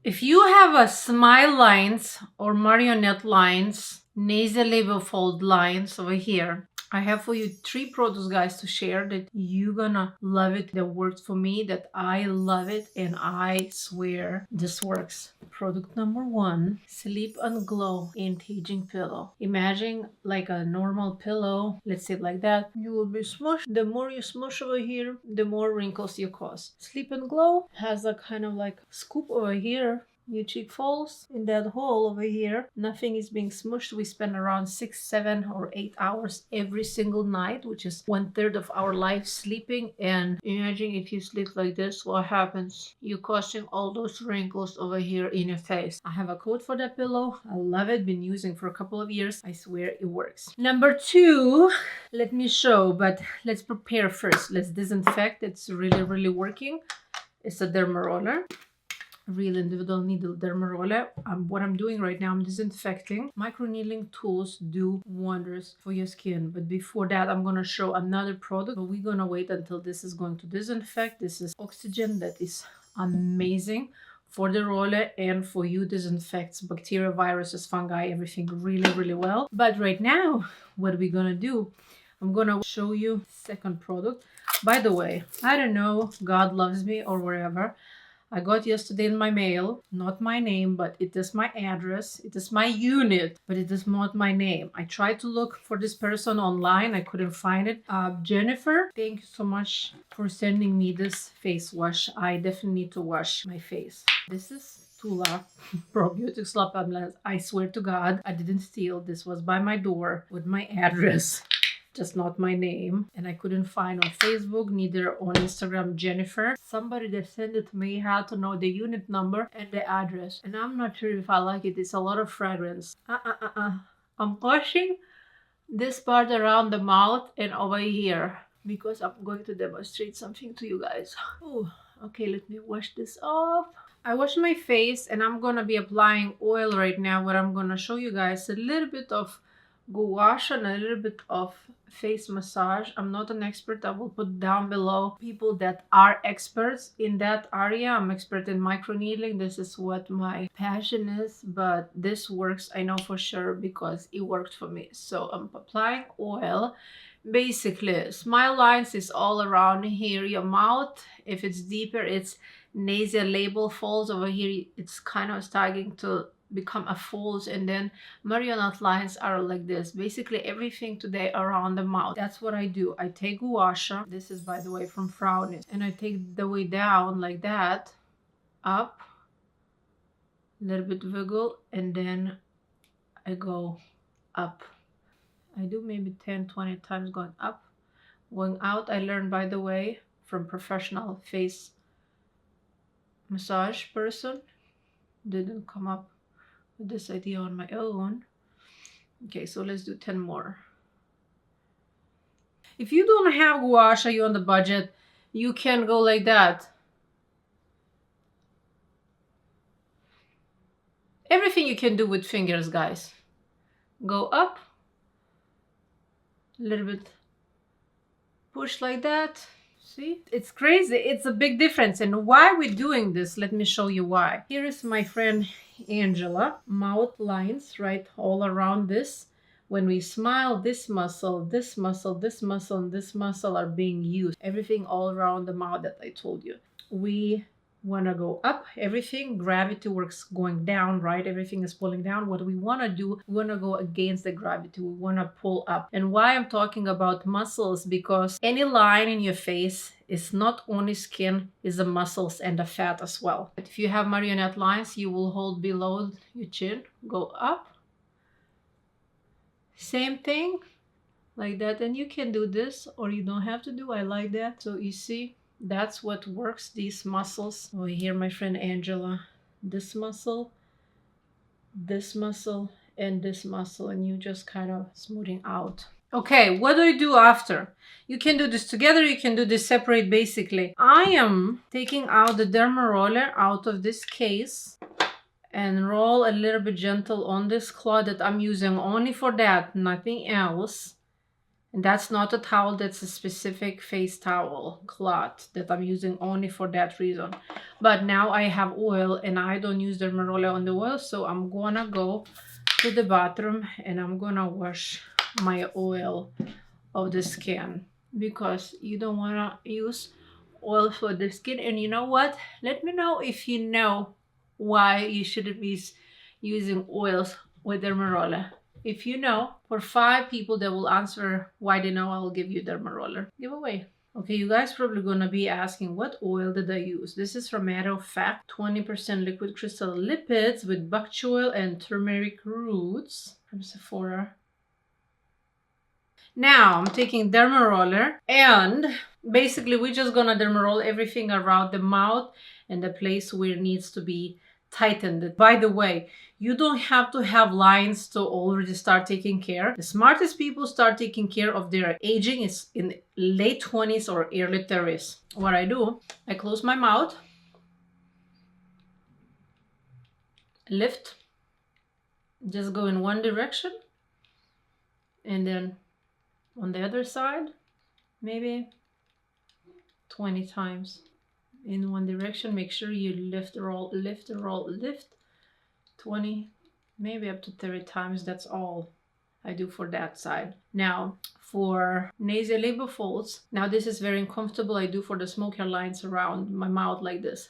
If you have a smile lines or marionette lines, nasolabial fold lines over here, I have for you 3 products, guys, to share that you gonna love it. That works for me, that I love it, and I swear this works. Product number 1, Sleep and Glow Anti-Aging Pillow. Imagine like a normal pillow, let's say like that. You will be smushed. The more you smush over here, the more wrinkles you cause. Sleep and Glow has a kind of like scoop over here. Your cheek falls in that hole over here. Nothing is being smushed. We spend around 6, 7, or 8 hours every single night, which is 1/3 of our life sleeping. And imagine if you sleep like this, what happens? You're causing all those wrinkles over here in your face. I have a code for that pillow. I love it. Been using for a couple of years. I swear it works. Number 2, let me show, but let's prepare first. Let's disinfect. It's really, really working. It's a Dermaroller. Real individual needle Dermaroller. What I'm doing right now, I'm disinfecting. Microneedling tools do wonders for your skin. But before that, I'm going to show another product. But we're going to wait until this is going to disinfect. This is oxygen that is amazing for the roller, and for you disinfects bacteria, viruses, fungi, everything really, really well. But right now, what are we going to do? I'm going to show you second product. By the way, I don't know, God loves me or wherever. I got yesterday in my mail, not my name, but it is my address. It is my unit, but it is not my name. I tried to look for this person online. I couldn't find it. Jennifer, thank you so much for sending me this face wash. I definitely need to wash my face. This is Tula probiotic slop ambulance. I swear to God, I didn't steal. This was by my door with my address. Just not my name, and I couldn't find on Facebook, neither on Instagram. Jennifer, somebody that sent it to me had to know the unit number and the address, and I'm not sure if I like it. It's a lot of fragrance. I'm washing this part around the mouth and over here because I'm going to demonstrate something to you guys. Oh, okay, let me wash this off. I washed my face, and I'm gonna be applying oil right now, where I'm gonna show you guys a little bit of Gua Sha and a little bit of face massage. I'm not an expert. I will put down below people that are experts in that area. I'm expert in microneedling. This is what my passion is, but this works, I know for sure, because it worked for me. So I'm applying oil. Basically, smile lines is all around here, your mouth. If it's deeper, it's nasolabial folds over here. It's kind of starting to become a folds, and then marionette lines are like this. Basically everything today around the mouth. That's what I do. I take Gua Sha. This is, by the way, from Frownies, and I take the way down like that, up, a little bit wiggle, and then I go up. I do maybe 10-20 times going up, going out. I learned, by the way, from professional face massage person. Didn't come up with this idea on my own. Okay, so let's do 10 more. If you don't have Gua Sha, you're on the budget, you can go like that. Everything you can do with fingers, guys. Go up, a little bit, push like that. See, it's crazy. It's a big difference. And why we're doing this, let me show you why. Here is my friend Angela. Mouth lines right all around this. When we smile, this muscle, this muscle, this muscle, and this muscle are being used. Everything all around the mouth that I told you. We want to go up. Everything, gravity works going down, right? Everything is pulling down. What we want to do, we want to go against the gravity. We want to pull up. And why I'm talking about muscles, because any line in your face is not only skin, is the muscles and the fat as well. But if you have marionette lines, you will hold below your chin, go up. Same thing like that. And you can do this, or you don't have to do. I like that. So you see, that's what works, these muscles. Oh, here, my friend Angela, this muscle, and this muscle, and you just kind of smoothing out. Okay, what do I do after? You can do this together, you can do this separate. Basically, I am taking out the Dermaroller out of this case and roll a little bit gentle on this cloth that I'm using only for that, nothing else. And that's not a towel, that's a specific face towel cloth that I'm using only for that reason. But now I have oil and I don't use Dermaroller on the oil, so I'm gonna go to the bathroom and I'm gonna wash my oil of the skin, because you don't wanna use oil for the skin. And you know what? Let me know if you know why you shouldn't be using oils with Dermaroller. If you know, for 5 people that will answer why they know, I will give you Dermaroller giveaway. Okay, you guys probably gonna be asking, what oil did I use? This is from Matter of Fact, 20% liquid crystal lipids with bok choy and turmeric roots from Sephora. Now I'm taking Dermaroller, and basically we're just gonna Dermaroll everything around the mouth and the place where it needs to be tightened. By the way, you don't have to have lines to already start taking care. The smartest people start taking care of their aging is in late 20s or early 30s. What I do, I close my mouth, lift, just go in one direction, and then on the other side, maybe 20 times in one direction. Make sure you lift, roll, lift, roll, lift. 20, maybe up to 30 times. That's all I do for that side. Now for nasolabial folds, now this is very uncomfortable. I do for the smoky lines around my mouth like this.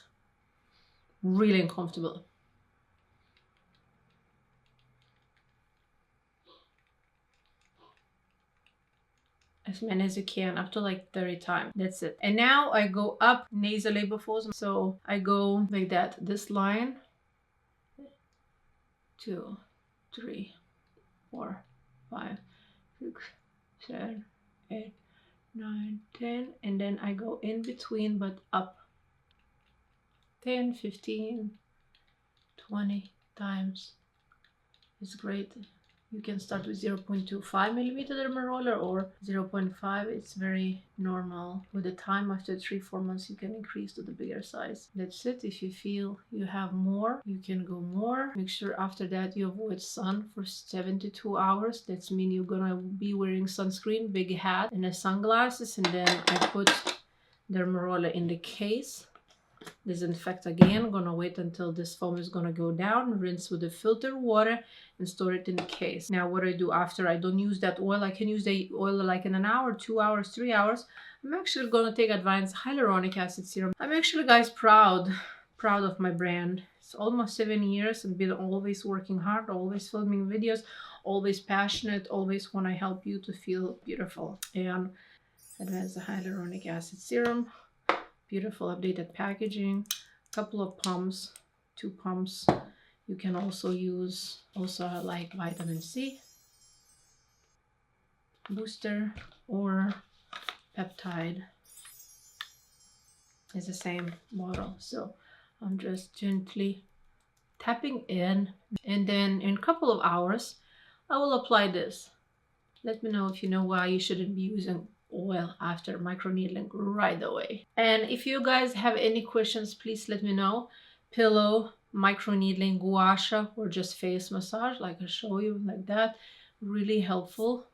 Really uncomfortable. As many as you can, up to like 30 times. That's it. And now I go up nasolabial folds. So I go like that. This line, 2, 3, 4, 5, 6, 7, 8, 9, 10, and then I go in between but up 10, 15, 20 times. It's great. You can start with 0.25 millimeter Dermaroller or 0.5. It's very normal. With the time, after 3-4 months, you can increase to the bigger size. That's it. If you feel you have more, you can go more. Make sure after that you avoid sun for 72 hours. That's mean you're gonna be wearing sunscreen, big hat, and the sunglasses. And then I put Dermaroller in the case. Disinfect again. Gonna wait until this foam is gonna go down, rinse with the filtered water, and store it in the case. Now what I do after I don't use that oil, I can use the oil like in an hour, 2 hours, 3 hours. I'm actually gonna take advanced hyaluronic acid serum. I'm actually, guys, proud of my brand. It's almost 7 years and been always working hard, always filming videos, always passionate, always want to help you to feel beautiful. And advanced hyaluronic acid serum. Beautiful updated packaging, a couple of pumps, 2 pumps. You can also use like vitamin C booster or peptide. It's the same bottle. So I'm just gently tapping in, and then in a couple of hours I will apply this. Let me know if you know why you shouldn't be using oil after microneedling right away. And if you guys have any questions, please let me know. Pillow, microneedling, Gua Sha, or just face massage like I show you like that. Really helpful.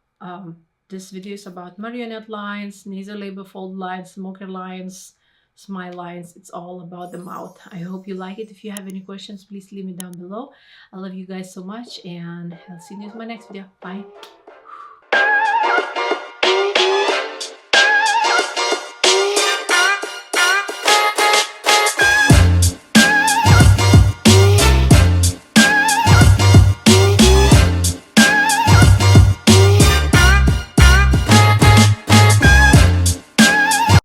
This video is about marionette lines, nasolabial fold lines, smoker lines, smile lines. It's all about the mouth. I hope you like it. If you have any questions, please leave me down below. I love you guys so much, and I'll see you in my next video. Bye.